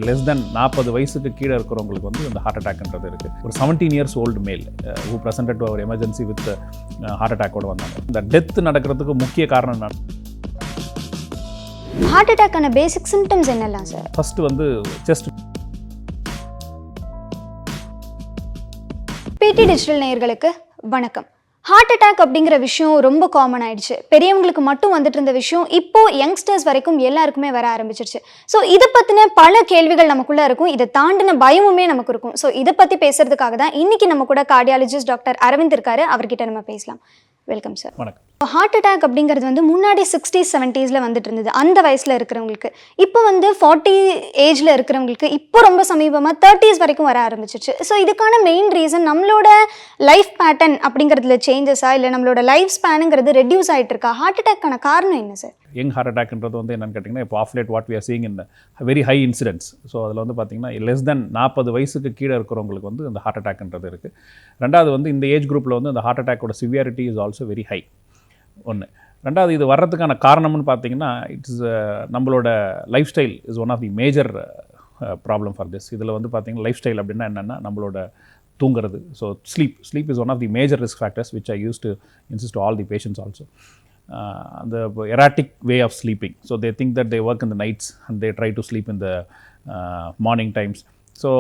less than 40 வயசுக்கு கீழே இருக்கிறவங்களுக்கு வந்து இந்த ஹார்ட் அட்டாக்ன்றது இருக்குது. ஒரு 17 years old male who presented to our emergency with heart அட்டாக்கோடு வந்தாங்க. இந்த டெத் நடக்கிறதுக்கு முக்கிய காரணம் என்ன? ஹார்ட் அட்டாக்கான பேசிக் சிம்டம்ஸ் என்னலாம் சார்? ஃபர்ஸ்ட் வந்து செஸ்ட். PTdigital நேயர்களுக்கு வணக்கம். ஹார்ட் அட்டாக் அப்படிங்கிற விஷயம் ரொம்ப காமன் ஆயிடுச்சு. பெரியவங்களுக்கு மட்டும் வந்துட்டு இருந்த விஷயம் இப்போ யங்ஸ்டர்ஸ் வரைக்கும் எல்லாருக்குமே வர ஆரம்பிச்சிருச்சு. ஸோ இதை பற்றின பல கேள்விகள் நமக்குள்ளே இருக்கும். இதை தாண்டின பயமுமே நமக்கு இருக்கும். ஸோ இதை பற்றி பேசுறதுக்காக தான் இன்னைக்கு நம்ம கூட கார்டியாலஜிஸ்ட் டாக்டர் அரவிந்த் இருக்காரு. அவர்கிட்ட நம்ம பேசலாம். Welcome sir. வணக்கம். ஹார்ட் அட்டாக் அப்படிங்கிறது வந்து முன்னாடி 60s 70s வந்துட்டு இருந்தது அந்த வயசில் இருக்கிறவங்களுக்கு. இப்போ வந்து 40 ஏஜில் இருக்கிறவங்களுக்கு இப்போ ரொம்ப சமீபமாக 30s வரைக்கும் வர ஆரம்பிச்சிச்சு. ஸோ இதுக்கான மெயின் ரீசன் நம்மளோட லைஃப் பேட்டர்ன் அப்படிங்கிறதுல சேஞ்சஸா இல்லை நம்மளோட லைஃப் ஸ்பேனுங்கிறது ரெடியூஸ் ஆகிட்டு இருக்கா? ஹார்ட் அட்டாக்கான காரணம் என்ன சார்? யங் ஹார்ட் அட்டாக்ன்றது வந்து என்னென்னு கேட்டிங்கன்னா, இப்போ of late what we are seeing in very high incidents. So அதில் வந்து பார்த்திங்கன்னா less than 40 வயசுக்கு கீழே இருக்கிறவங்களுக்கு வந்து இந்த ஹார்ட் அட்டாக்ன்றது இருக்குது. ரெண்டாவது வந்து இந்த ஏஜ் குரூப்பில் வந்து இந்த ஹார்ட் அட்டாக்கோட severity is also very high. ஒன்று. ரெண்டாவது இது வர்றதுக்கான காரணம்னு பார்த்தீங்கன்னா இட்ஸ் நம்மளோட life style is one of the major problem for this. இதில் வந்து பார்த்திங்கன்னா லைஃப் ஸ்டைல் அப்படின்னா என்னென்னா நம்மளோட தூங்குறது. So sleep is one of the major risk factors which I use to insist to all the patients also. The erratic way of sleeping. So they think that they work in the nights and they try to sleep in the morning times. So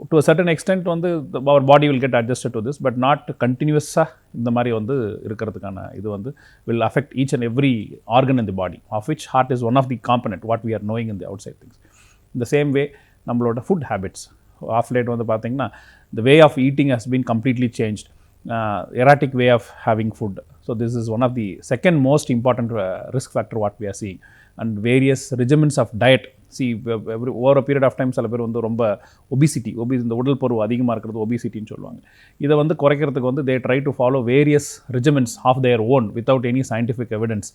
to a certain extent வந்து our body will get adjusted to this, but not continuous-ஆக இந்த மாதிரி வந்து இருக்கிறதுக்கான இது வந்து will affect each and every organ in the body, of which heart is one of the component what we are knowing in the outside things. In the same way நம்மளோட food habits of late வந்து பார்த்திங்கன்னா the way of eating has been completely changed. Erratic way of having food. So this is one of the second most important risk factor what we are seeing, and various regimens of diet. See over a period of time சில பேர் வந்து ரொம்ப obesity இந்த உடல் பருவு அதிகமாக இருக்கிறது ஒபிசிட்டின்னு சொல்லுவாங்க. இதை வந்து குறைக்கிறதுக்கு வந்து they try to follow various regimens of their own without any scientific evidence.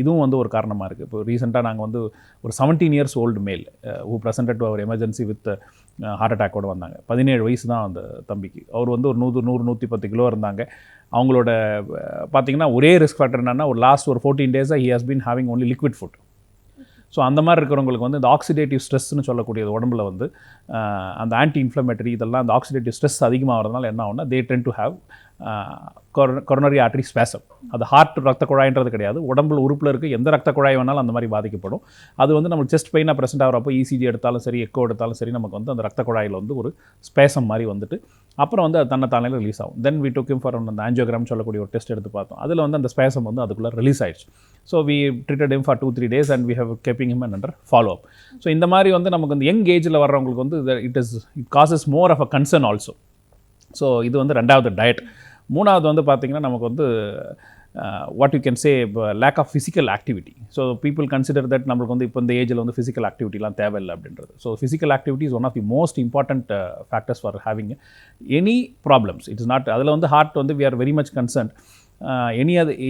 இதுவும் வந்து ஒரு காரணமாக இருக்குது. இப்போ ரீசெண்டாக நாங்கள் வந்து ஒரு 17 years old male who presented to our emergency with heart அட்டாக்கோடு வந்தாங்க. 17 வயசு தான் அந்த தம்பிக்கு. அவர் வந்து ஒரு 100-110 கிலோ இருந்தாங்க. அவங்களோட பார்த்திங்கன்னா ஒரே ரிஸ்க் ஃபேக்டர் என்னென்னா ஒரு லாஸ்ட் ஒரு 14 days he has been having only liquid food. So அந்த மாதிரி இருக்கிறவங்களுக்கு வந்து இந்த ஆக்சிடேட்டிவ் ஸ்ட்ரெஸ்ன்னு சொல்லக்கூடியது உடம்புல வந்து அந்த ஆன்டி இன்ஃப்ளமேட்டரி இதெல்லாம் அந்த ஆக்சிடேட்டிவ் ஸ்ட்ரெஸ் அதிகமாகிறதுனால என்ன ஆகும்னா they tend to have coronary artery spasm. அது ஹார்ட் ரத்த குழாயின்றது கிடையாது, உடம்புல உறுப்பில் இருக்க எந்த ரத்த குழாய் வேணாலும் அந்த மாதிரி பாதிக்கப்படும். அது வந்து நம்மளுக்கு செஸ்ட் பெயினாக ப்ரெசென்ட் ஆகிறப்போ இசிஜி எடுத்தாலும் சரி எக்கோ எடுத்தாலும் சரி நமக்கு வந்து அந்த ரத்த குழாயில் வந்து ஒரு ஸ்பேசம் மாதிரி வந்துட்டு அப்புறம் வந்து அது தன்னைத்தானே ரிலீஸ் ஆகும். Then we took him for அந்த ஆஞ்சியோகிராம் சொல்லக்கூடிய ஒரு டெஸ்ட் எடுத்து பார்த்தோம். அதில் வந்து அந்த ஸ்பேசம் வந்து அதுக்குள்ளே ரிலீஸ் ஆயிடுச்சு. So we treated him for 2-3 days and we have keeping him under follow up. So இந்த மாதிரி வந்து நமக்கு வந்து யங் ஏஜில் வர்றவங்களுக்கு வந்து it causes more of a concern also. So இது வந்து ரெண்டாவது டயட். மூணாவது வந்து பார்த்திங்கன்னா நமக்கு வந்து what you can say lack of physical activity. So people consider that நம்மளுக்கு வந்து இப்போ இந்த ஏஜில் வந்து ஃபிசிக்கல் ஆக்டிவிட்டிலாம் தேவையில்லை அப்படின்றது. So physical activity is one of the most important factors for having any problems. It is not அதில் வந்து ஹார்ட் வந்து we are very much concerned.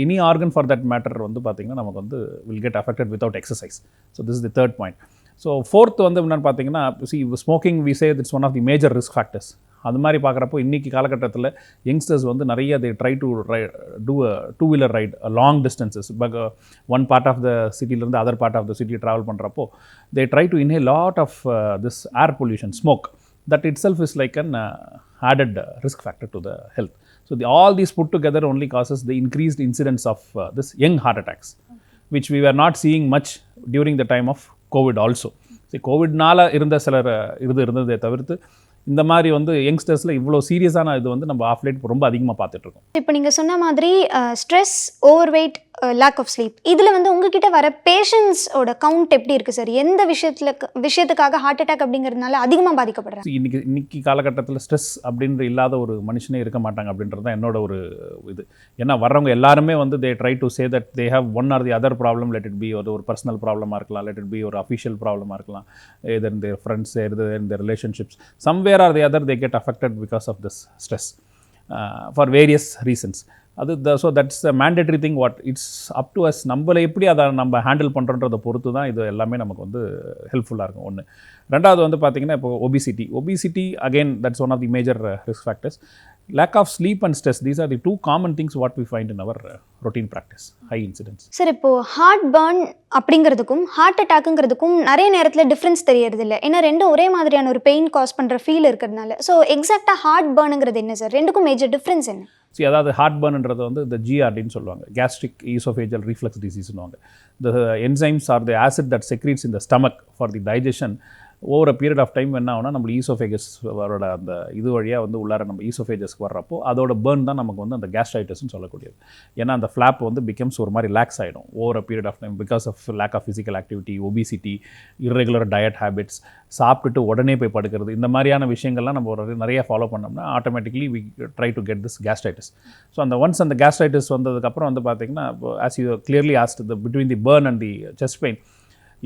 Any organ for that matter வந்து பார்த்திங்கன்னா நமக்கு வந்து will get affected without exercise. So this is the third point. So fourth வந்து என்னென்னு பார்த்தீங்கன்னா smoking we say it's one of the major risk factors. அது மாதிரி பார்க்குறப்போ இன்றைக்கி காலகட்டத்தில் யங்ஸ்டர்ஸ் வந்து நிறைய they try to do a two-wheeler ride long distances. But one part of the சிட்டிலேருந்து other part of the city travel பண்ணுறப்போ they try to inhale lot of this air pollution, smoke. That itself is like an added risk factor to the health. So all these put together only causes the increased incidence of this young heart attacks, which we were not seeing much during the time of COVID also. See கோவிட்னால இருந்த சிலர் இருந்ததை தவிர்த்து இந்த மாதிரி வந்து யங்ஸ்டர்ஸில் இவ்வளோ சீரியஸான இது வந்து நம்ம ஆஃப் லேட் ரொம்ப அதிகமாக பார்த்துட்ருக்கோம். இப்போ நீங்கள் சொன்ன மாதிரி stress, over weight, lack of sleep, இதில் வந்து உங்ககிட்ட வர பேஷண்ட்ஸோட கவுண்ட் எப்படி இருக்குது சார்? எந்த விஷயத்துக்காக ஹார்ட் அட்டாக் அப்படிங்கிறதுனால அதிகமாக பாதிக்கப்படுறாங்க? இன்னைக்கு காலகட்டத்தில் ஸ்ட்ரெஸ் அப்படின்ற இல்லாத ஒரு மனுஷனே இருக்க மாட்டாங்க அப்படின்றது தான் என்னோட ஒரு இது. ஏன்னா வர்றவங்க எல்லாருமே வந்து they try to say that they have one or the other problem. let it be ஒரு பர்சனல் ப்ராப்ளமாக இருக்கலாம், let it be ஒரு அஃபிஷியல் ப்ராப்ளமாக இருக்கலாம், either in their friends, either in their relationships, somewhere or the other they get affected because of this stress for various reasons. So that's a mandatory thing. What it's up to us, நம்மளை எப்படி அதை நம்ம handle பண்ணுறன்றதை பொறுத்து தான் இது எல்லாமே நமக்கு வந்து ஹெல்ப்ஃபுல்லாக இருக்கும். ஒன்று. ரெண்டாவது வந்து பார்த்திங்கன்னா இப்போ obesity again that's one of the major risk factors. Lack of sleep and stress, these are the two common things what we find in our routine practice, high incidence. Sir இப்போ ஹார்ட் பர்ன் அப்படிங்கிறதுக்கும் ஹார்ட் அட்டாக்குங்கிறதுக்கும் நிறைய நேரத்தில் difference தெரியறது இல்லை, ஏன்னா ரெண்டும் ஒரே மாதிரியான ஒரு பெயின் காஸ் பண்ணுற ஃபீல் இருக்கிறதுனால. ஸோ எக்ஸாக்டாக ஹார்ட் பர்னுங்கிறது என்ன சார், ரெண்டுக்கும் மேஜர் டிஃப்ரென்ஸ் என்ன? அதாவது ஹார்ட் பர்ன்ன்றது வந்து இந்த GERDன்னு சொல்லுவாங்க, கேஸ்ட்ரிக் ஈசோஃபேஜியல் ரிஃப்ளக்ஸ் டிசீஸ்னுவாங்க. the enzymes are the acid that secretes in the stomach for the digestion. Over a period of time என்ன ஆகுனா நம்ம ஈசோஃபேகஸ் வரோட அந்த இது வழியாக வந்து உள்ளார நம்ம ஈசோஃபேகஸ்க்கு வர்றப்போ அதோட பேர்ன் தான் நமக்கு வந்து அந்த கேஸ்ட்ரைட்டிஸ்னு சொல்லக்கூடியது. ஏன்னா அந்த ஃப்ளாப் வந்து பிகம்ஸ் ஒரு மாதிரி ரிலாக்ஸ் ஆகிடும் over a period of time because of lack of physical activity, obesity, irregular diet habits, சாப்பிட்டுட்டு உடனே போய் படுக்கிறது, இந்த மாதிரியான விஷயங்கள்லாம் நம்ம ஒரு நிறைய ஃபாலோ பண்ணோம்னா automatically we try to get this gastritis. So அந்த ஒன்ஸ் அந்த கேஸ்ட்ரைட்டிஸ் வந்ததுக்கப்புறம் வந்து பார்த்திங்கன்னா as you clearly asked the between the burn and the chest pain,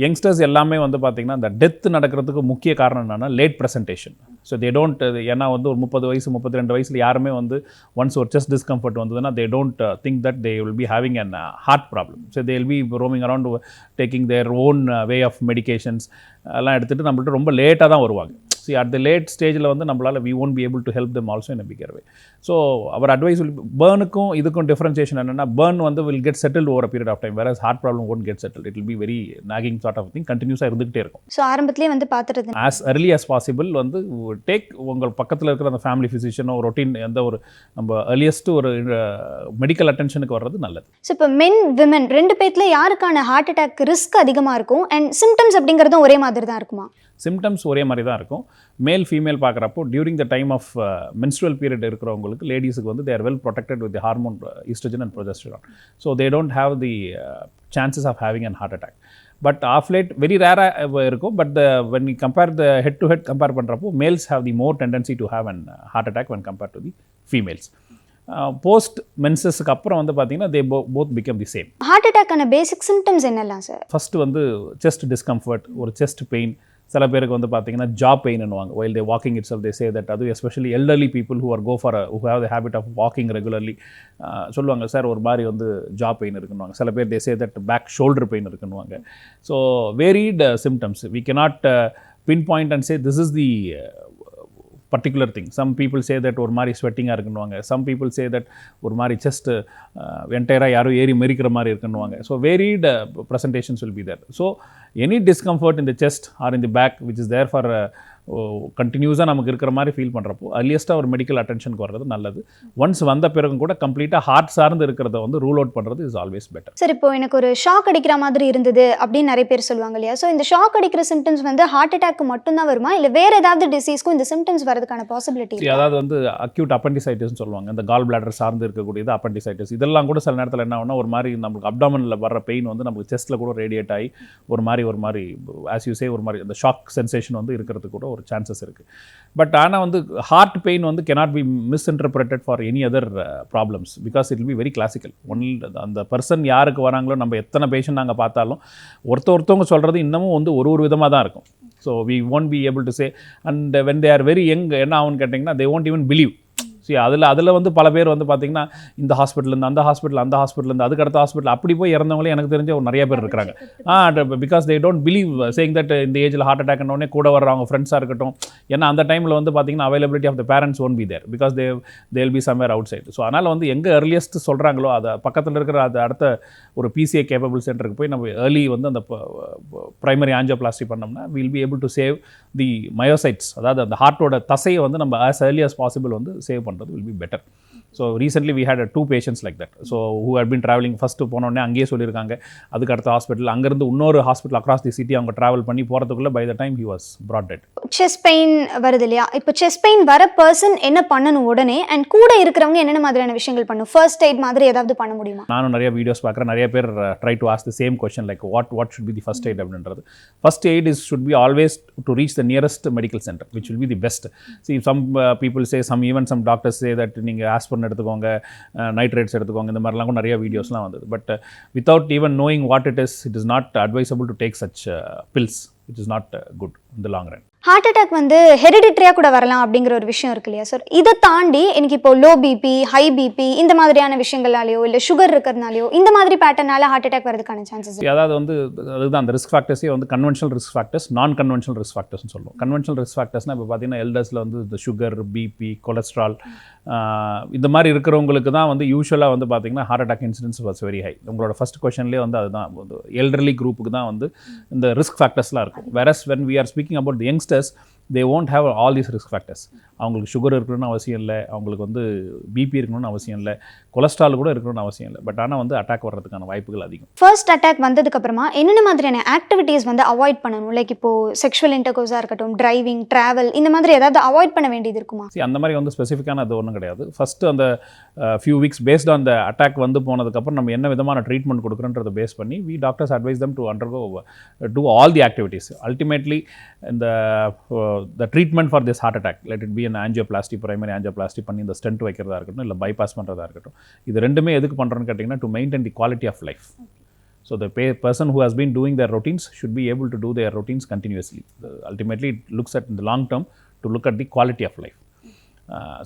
youngsters எல்லாமே வந்து பார்த்திங்கன்னா அந்த டெத் நடக்கிறதுக்கு முக்கிய காரணம் என்னென்னா late presentation. So they don't, ஏன்னா வந்து ஒரு 30 வயசு 32 வயசில் யாருமே வந்து ஒன்ஸ் ஒரு செஸ்ட் டிஸ்கம்ஃபர்ட் வந்ததுன்னா they don't think that they will be having an heart problem. So they will be roaming around taking their own way of medications எல்லாம் எடுத்துகிட்டு நம்மள்ட்ட ரொம்ப லேட்டாக தான் வருவாங்க. See, at the late ஸ்டேஜில் வந்து நம்மளால் we won't be able to help them also in a bigger way. So our advice will be, burnuக்கும் இதுக்கும் differentiation என்னென்னா burn வந்து will get settled over a period of time, whereas heart problem won't get settled. It will be very nagging sort of thing, continuousாக இருந்துகிட்டே இருக்கும். So ஆரம்பத்திலே வந்து பார்த்துட்டு as early as possible வந்து take உங்கள் பக்கத்தில் இருக்கிற அந்த ஃபேமிலி ஃபிசிஷியனோ ரொட்டீன் எந்த ஒரு நம்ம earliest ஒரு மெடிக்கல் அட்டென்ஷனுக்கு வர்றது நல்லது. ஸோ இப்போ மென் விமன் ரெண்டு பேர்த்தில் யாருக்கான ஹார்ட் அட்டாக் ரிஸ்க் அதிகமாக இருக்கும் அண்ட் சிம்டம்ஸ் அப்படிங்கிறதும் ஒரே மாதிரி தான் இருக்குமா? சிம்டம்ஸ் ஒரே மாதிரி தான் இருக்கும். மேல் ஃபீமேல் பார்க்குறப்போ during the time of menstrual period இருக்கிறவங்களுக்கு லேடிஸுக்கு வந்து there well protected with the hormone oestrogen and progesterone. So they don't have the chances of having an heart attack. But of late very ரேராக இருக்கும். But when you compare the head to head compare பண்ணுறப்போ males have the more tendency to have an heart attack when compare to the females. Post மென்சஸ்க்கு அப்புறம் வந்து பார்த்தீங்கன்னா they both become the same. Heart அட்டாக்கான basic symptoms என்னெல்லாம் சார்? First வந்து chest discomfort, ஒரு செஸ்ட் பெயின், சில பேருக்கு வந்து பார்த்தீங்கன்னா ஜா பெயின்னுவாங்க while they walking itself they say that. அது especially elderly people who have the habit of walking regularly சொல்லுவாங்க சார் ஒரு மாதிரி வந்து ஜா பெயின் இருக்குன்னுவாங்க. சில பேர் they say that back shoulder pain இருக்குன்னுவாங்க. So varied symptoms, we cannot pinpoint and say this is the particular thing. Some people say that ஒரு மாதிரி ஸ்வெட்டிங்காக இருக்குன்னுவாங்க. Some people say that ஒரு மாதிரி செஸ்ட் என்டையராக யாரோ ஏறி மெரிக்கிற மாதிரி இருக்குன்னுவாங்க. So varied presentations will be there. So any discomfort in the chest or in the back which is there for கண்டினியூஸாக நமக்கு இருக்கிற மாதிரி ஃபீல் பண்ணுறப்போ அர்லியஸ்ட்டாக ஒரு மெடிக்கல் அட்டென்ஷனுக்கு வர்றது நல்லது. ஒன்ஸ் வந்த பிறகு கூட கம்ப்ளீட்டாக ஹார்ட் சார்ந்து இருக்கிறத வந்து ரூல் அவுட் பண்ணுறது இஸ் ஆல்வேஸ் பெட்டர். சார் இப்போ எனக்கு ஒரு ஷாக் அடிக்கிற மாதிரி இருந்தது அப்படின்னு நிறைய பேர் சொல்லுவாங்க இல்லையா? ஸோ இந்த ஷாக் அடிக்கிற சிம்டம்ஸ் வந்து ஹார்ட் அட்டாக்கு மட்டும்தான் வருமா இல்லை வேறு ஏதாவது டிசீஸ்க்கும் இந்த சிம்டம்ஸ் வரதுக்கான பாசிபிலிட்டி? அதாவது வந்து அக்யூட் அப்பண்டிசைட்டிஸ்னு சொல்லுவாங்க. இந்த கால் பிளாடர் சார்ந்து இருக்கக்கூடியது அப்பண்டிசைட்டிஸ். இதெல்லாம் கூட சில நேரத்தில் என்ன ஆகுனா ஒரு மாதிரி நமக்கு அப்டாமனில் வர்ற பெயின் வந்து நமக்கு செஸ்ட்டில் கூட ரேடியேட் ஆகி ஒரு மாதிரி ஆஸ் யூ சே ஒரு மாதிரி அந்த ஷாக் சென்சேஷன் வந்து இருக்கிறது கூட ஒரு சான்சஸ் இருக்குது. பட் ஆனால் வந்து ஹார்ட் பெயின் வந்து cannot be misinterpreted for any other problems because it will be very classical. Only அந்த பர்சன் யாருக்கு வராங்களோ நம்ம எத்தனை பேஷண்ட் நாங்கள் பார்த்தாலும் ஒருத்தவங்க சொல்கிறது இன்னமும் வந்து ஒரு விதமாக தான் இருக்கும். So we won't be able to say, and when they are very young என்ன ஆகும்னு கேட்டிங்கன்னா they won't even believe. சரி அதில் வந்து பல பேர் வந்து பார்த்திங்கன்னா இந்த ஹாஸ்பிட்டலேருந்து அந்த ஹாஸ்பிட்டலேருந்து அதுக்கு அடுத்த ஹாஸ்பிட்டல் அப்படி போய் இறந்தவங்களே எனக்கு தெரிஞ்ச ஒரு நிறைய பேர் இருக்கிறாங்க. Because they don't believe saying that இந்த ஏஜில் ஹார்ட் அட்டாக்னோடனே கூட வர்றவங்க ஃப்ரெண்ட்ஸாக இருக்கட்டும். ஏன்னா அந்த டைமில் வந்து பார்த்திங்கன்னா availability of the parents won't be there because they will be somewhere outside. So அதனால் வந்து எங்கே earliest சொல்கிறாங்களோ அதை பக்கத்தில் இருக்கிற அது அடுத்த ஒரு PCA கேப்பபிள் சென்டருக்கு போய் நம்ம ஏர்லி வந்து அந்த ப்ரைமரி ஆஞ்சியோபிளாஸ்டி பண்ணோம்னா will be able to save the myocytes, அதாவது அந்த ஹார்ட்டோட தசையை வந்து நம்ம as early as possible வந்து சேவ் பண்ணுறது will be better. So recently we had 2 patients like that. So who had been traveling, first போனோடனே அங்கேயே சொல்லியிருக்காங்க அதுக்கு அடுத்த ஹாஸ்பிட்டல், அங்கேருந்து இன்னொரு ஹாஸ்பிட்டல் அக்ராஸ் தி சிட்டி அவங்க ட்ராவல் பண்ணி போகிறதுக்குள்ளே by the time he was brought dead. Chest pain வருது இல்லையா? இப்போ செஸ்ட் பெயின் வர பர்சன் என்ன பண்ணணும் உடனே அண்ட் கூட இருக்கிறவங்க என்னென்ன மாதிரியான விஷயங்கள் பண்ணணும்? ஃபர்ஸ்ட் எய்ட் மாதிரி ஏதாவது பண்ண முடியுமா? நானும் நிறைய வீடியோஸ் பார்க்குறேன். நிறைய பேர் try to ask the same question like what should be the first aid அப்படின்றது. First aid is should be always to reach the nearest medical centre which will be the best. See some people say, some doctors say that நீங்கள் aspirin எடுத்துக்கோங்க, nitrates எடுத்துக்கோங்க, இந்த மாதிரிலாம் கூட நிறைய வீடியோஸ்லாம் வந்தது. But without even knowing what it is not advisable to take such pills which is not good. in the long run. Heart attack வந்து ஹெரிடிட்ரியாக கூட வரலாம் அப்படிங்கிற ஒரு விஷயம் இருக்கு இல்லையா சார்? இதை தாண்டி எனக்கு இப்போ லோ பிபி, ஹை பிபி இந்த மாதிரியான விஷயங்களாலேயோ இல்லை சுகர் இருக்கிறதுனாலையோ இந்த மாதிரி பேட்டர்னால ஹார்ட் அட்டாக் வரதுக்கான சான்சஸ்? அதாவது வந்து அதுதான் அந்த ரிஸ்க் ஃபேக்டர்ஸே வந்து conventional risk factors, non conventional risk ஃபேக்டர்ஸ்னு சொல்லுவோம். கன்வென்ஷனல் ரிஸ்க் ஃபேக்டர்ஸ்னால் இப்போ பார்த்தீங்கன்னா எல்டர்ஸில் வந்து இந்த சுகர், பிபி, கொலஸ்ட்ரால் இந்த மாதிரி இருக்கிறவங்களுக்கு தான் வந்து யூஸ்வலாக வந்து பார்த்தீங்கன்னா heart attack incidence was very high. உங்களோட ஃபஸ்ட் கொஷன்லேயே வந்து அதுதான் வந்து எல்டர்லி குரூப்புக்கு தான் வந்து இந்த ரிஸ்க் ஃபேக்டர்ஸ்லாம் இருக்கும். whereas when we are speaking about the youngsters, they won't have all these risk factors. அவங்களுக்கு சுகர் இருக்கணும்னு அவசியம் இல்லை, அவங்களுக்கு வந்து பிபி இருக்கணும்னு அவசியம் இல்லை, கொலஸ்ட்ரால் கூட இருக்கணும்னு அவசியம் இல்லை. பட் ஆனால் வந்து அட்டாக் வர்றதுக்கான வாய்ப்புகள் அதிகம். ஃபர்ஸ்ட் அட்டாக் வந்ததுக்கப்புறமா என்னென்ன மாதிரியான ஆக்டிவிட்டீஸ் வந்து அவாய்ட் பண்ணணும்? லைக் இப்போ செக்ஷுவல் இன்டர்கோர்ஸாக இருக்கட்டும், டிரைவிங், ட்ராவல் இந்த மாதிரி ஏதாவது அவாய்ட் பண்ண வேண்டியது இருக்குமா? அந்த மாதிரி வந்து ஸ்பெசிஃபிக்கான அது ஒன்றும் கிடையாது. ஃபஸ்ட்டு அந்த few weeks based on the attack வந்து போனதுக்கப்புறம் நம்ம என்ன விதமான ட்ரீட்மெண்ட் கொடுக்குறன்றதை பேஸ் பண்ணி we doctors advise them to undergo do all the activities. Ultimately the treatment for this heart attack, let it be an angioplasty, primary angioplasty பண்ணி இந்த stent வைக்கிறதா இருக்கட்டும், இல்லை பைபாஸ் பண்ணுறதா இருக்கட்டும், இது ரெண்டுமே எதுக்கு பண்ணுறோன்னு கேட்டிங்கன்னா to maintain the quality of life. So the person who has been doing their routines should be able to do their routines continuously. Ultimately it looks at in the long term to look at the quality of life.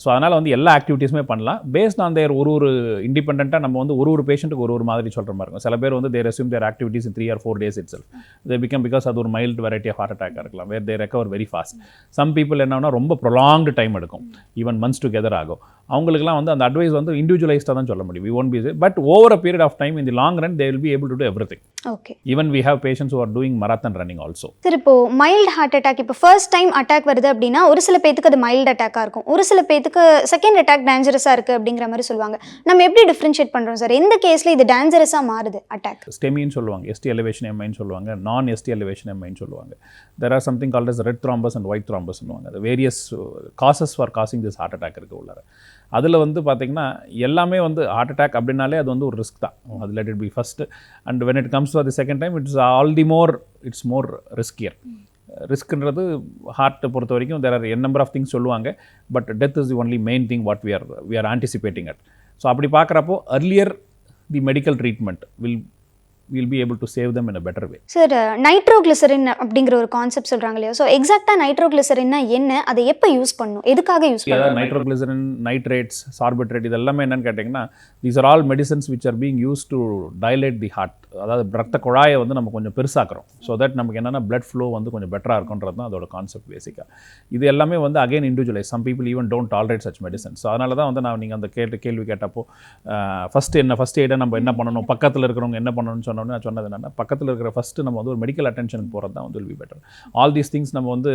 So அதனால் வந்து எல்லா ஆக்டிவிட்டீஸுமே பண்ணலாம். Based on their ஒரு இண்டிபெண்ட்டாக நம்ம வந்து ஒரு பேஷண்ட்டுக்கு ஒரு மாதிரி சொல்கிற மாதிரி இருக்கும். சில பேர் வந்து there assume their activities in 3 or 4 days itself. They become because அது ஒரு mild variety of heart attack இருக்கலாம், where they recover very fast. Some people என்னன்னா ரொம்ப ப்ரொலாங்டு டைம் எடுக்கும், ஈவன் மந்த்ஸ் டுகெதர் ஆகும். அவங்களுக்குலாம் வந்து அந்த அட்வைஸ் வந்து இண்டிவிஜுவலைஸ்டாக தான் சொல்ல முடியும். we won't be but over a period of time in the long run they will be able to do everything. Okay. Even we have patients who are doing marathon running also. சரி, இப்போ mild heart attack, இப்போ first time attack வருது அப்படின்னா ஒரு சில பேத்துக்கு அது mild அட்டாக்காக இருக்கும், ஒரு சில பேத்துக்கு செகண்ட் அட்டாக் டேஞ்சரஸாக இருக்குது அப்படிங்கிற மாதிரி சொல்லுவாங்க. நம்ம எப்படி டிஃப்ரென்ஷியேட் பண்ணுறோம் சார்? எந்த கேஸில் இது டேஞ்சரஸாக மாறுது அட்டாக்? ஸ்டெமின்னு சொல்லுவாங்க, எஸ்டி எலிவேஷன் எம்ஐன்னு சொல்லுவாங்க, நான் எஸ்டி எலிவேஷன் எம்ஐன்னு சொல்லுவாங்க. there are something called as red thrombus and white thrombus ன்னுவாங்க. அது various causes for causing this heart attack இருக்குது உள்ளார. அதில் வந்து பார்த்திங்கன்னா எல்லாமே வந்து ஹார்ட் அட்டாக் அப்படின்னாலே அது வந்து ஒரு ரிஸ்க் தான். அது let it be first. And when it comes for the second time it's more riskier. ரிஸ்க்ன்றது ஹார்ட்டை பொறுத்த வரைக்கும் there are n number of things சொல்லுவாங்க, but death is the only main thing what we are anticipating at. So அப்படி பார்க்குறப்போ earlier the medical treatment we'll be able to save them in a better way. Sir, nitroglycerin அப்படிங்கிற ஒரு concept சொல்கிறாங்க இல்லையா? So எக்ஸாக்டாக நைட்ரோகிளிசரின்னா என்ன, அதை எப்போ யூஸ் பண்ணணும், எதுக்காக யூஸ் பண்ணணும்? அதாவது நைட்ரோகிளிசரின், நைட்ரேட்ஸ், சார்பிட்ரேட் இது எல்லாமே என்னன்னு கேட்டிங்கன்னா these are all medicines which are being used to dilate the heart. அதாவது ரத்த குழாயை வந்து நம்ம கொஞ்சம் பெருசாக்குறோம். ஸோ தட் நமக்கு என்னென்னா blood flow வந்து கொஞ்சம் பெட்டராக இருக்குன்றது தான் அதோட கான்செப்ட் பேசிக்காக. இது எல்லாமே வந்து again individualise. Some people even don't tolerate such medicines. So அதனால தான் வந்து நான் நீங்கள் அந்த கேள்வி கேட்டப்போ ஃபஸ்ட் எய்டை நம்ம என்ன பண்ணணும், பக்கத்தில் இருக்கிறவங்க என்ன பண்ணணும்னு சொன்னோன்னு நான் சொன்னது என்னென்னா, பக்கத்தில் இருக்கிற ஃபஸ்ட்டு நம்ம வந்து ஒரு மெடிக்கல் அட்டென்ஷனுக்கு போகிறது தான் வந்து will be better. All these things நம்ம வந்து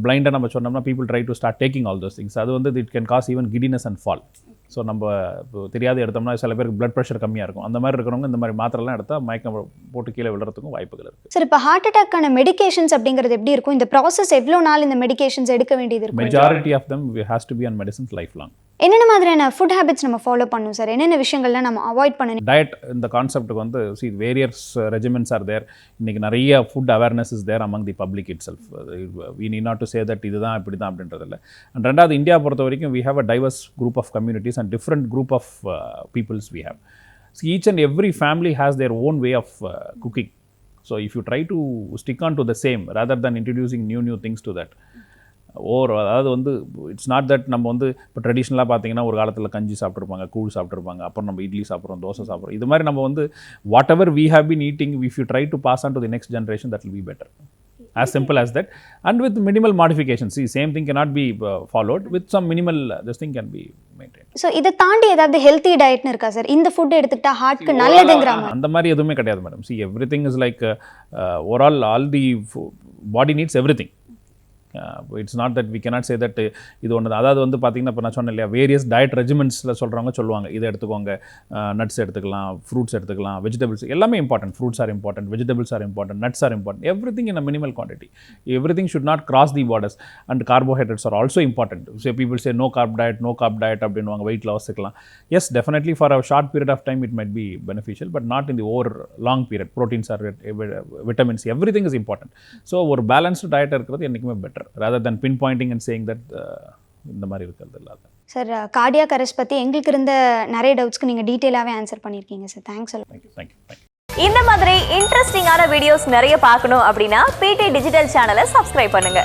பிளைண்டாக நம்ம சொன்னோம்னா people try to start taking all those things. அது வந்து it can cause even giddiness and fall. So நம்ம தெரியாத எடுத்தோம்னா சில பேருக்கு பிளட் ப்ரெஷர் கம்மியாக இருக்கும். அந்த மாதிரி இருக்கிறவங்க இந்த மாதிரி மாத்திரைலாம் எடுத்தால் மயக்கம் போட்டு கீழே விழுறதுக்கும் வாய்ப்புகள் இருக்குது. சார், இப்போ ஹார்ட் அட்டாக்கான மெடிகேஷன்ஸ் அப்படிங்கிறது எப்படி இருக்கும்? இந்த ப்ராசஸ் எவ்வளோ நாள் இந்த மெடிகேஷன்ஸ் எடுக்க வேண்டியது இருக்கும்? Majority of them has to be on medicines lifelong. என்னென்ன மாதிரியான ஃபுட் ஹேபிட்ஸ் நம்ம ஃபாலோ பண்ணணும் சார்? என்னென்ன விஷயங்கள்லாம் நம்ம அவாய்ட் பண்ணணும்? டயட் இந்த கான்செப்ட்டுக்கு வந்து வேரியஸ் ரெஜிமெண்ட்ஸ் ஆர் தேர். இன்றைக்கி நிறைய food awareness is there among the public itself. We need not to say that இதுதான் இப்படி தான் அப்படின்றதில்ல. அண்ட் ரெண்டாவது, இந்தியா பொறுத்த வரைக்கும் we have a diverse group of communities and different group of peoples we have. So each and every family has their own way of cooking. So if you try to stick on to the same rather than introducing new things to that, அதாவது வந்து it's not that நம்ம வந்து இப்போ ட்ரெடிஷ்னலாக பார்த்தீங்கன்னா ஒரு காலத்தில் கஞ்சி சாப்பிட்ருப்பாங்க, கூழ் சாப்பிட்ருப்பாங்க, அப்புறம் நம்ம இட்லி சாப்பிட்றோம், தோசை சாப்பிட்றோம். இது மாதிரி நம்ம வந்து whatever we have been eating, if you try to pass on to the next generation, that will be better. As simple as that, and with minimal modifications. See, same thing cannot be followed. With some minimal, this thing can be maintained. So, இதை தாண்டி ஏதாவது healthy டயட்னு இருக்கா sir? இந்த food எடுத்துக்கிட்டா ஹார்ட்க்கு நல்லதுங்கறாங்க. அந்த மாதிரி எதுவுமே கிடையாது madam. See, everything is like overall all the body needs everything. It's not that we cannot say that இது ஒன்று. அதாவது வந்து பார்த்திங்கன்னா இப்போ நான் சொன்னேன் இல்லையா, வேரியஸ் டயட் ரெஜிமெண்ட்ஸில் சொல்லுவாங்க இதை எடுத்துக்கோங்க, நட்ஸ் எடுத்துக்கலாம், ஃப்ரூட்ஸ் எடுத்துக்கலாம், வெஜிடபிள்ஸ் எல்லாமே important. Fruits are important, vegetables are important, nuts are important. Everything in a minimal quantity. Everything should not cross the borders. And carbohydrates are also important. So people say no carb diet அப்படின்வாங்க, weight லாஸ்க்குலாம். Yes, definitely for a short period of time it might be beneficial, but not in the over long period. Proteins are vitamins, everything is important. So ஒரு balanced diet இருக்கிறது என்றைக்குமே better rather than pinpointing and saying that இந்த மாதிரி இருக்கிறது இல்லாத. Sir, cardiac arrest பற்றி எங்களுக்கு இருந்த நிறைய டவுட்ஸ்க்கு நீங்கள் டீட்டெயிலாகவே ஆன்சர் பண்ணியிருக்கீங்க சார். தேங்க்ஸ். Thank you. இந்த மாதிரி இன்ட்ரெஸ்டிங்கான வீடியோஸ் நிறைய பார்க்கணும் அப்படின்னா PT டிஜிட்டல் சேனலை சப்ஸ்கிரைப் பண்ணுங்க.